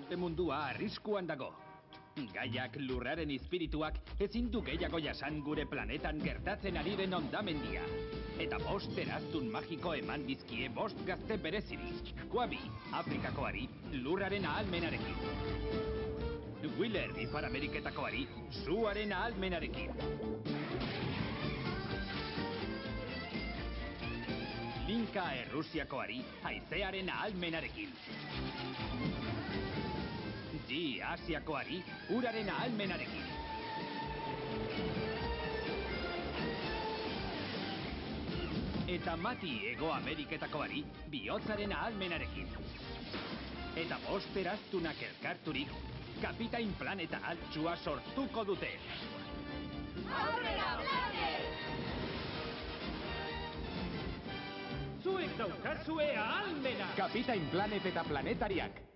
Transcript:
Maurte mundua arriskuan dago. Gaiak lurraren espirituak ezin du gehiago jasan gure planetan gertatzen ari den hondamendia. Eta 5 eraztun magiko eman dizkie 5 gazte bereziri. Quabi, Afrikakoari, lurraren ahalmenarekin. Wheeler, Ipar Ameriketakoari, suaren ahalmenarekin. Linka, Errusiakoari, haizearen ahalmenarekin. G, Asiakoari, uraren ahalmenarekin. Eta Mati, Hego Ameriketakoari, bihotzaren ahalmenarekin. Eta 5 eraztunak elkarturik, Kapitain Planeta altxua sortuko dute. Aurrera, Planet! Zuek daukazue ahalmena! Kapitain Planet eta planetariak.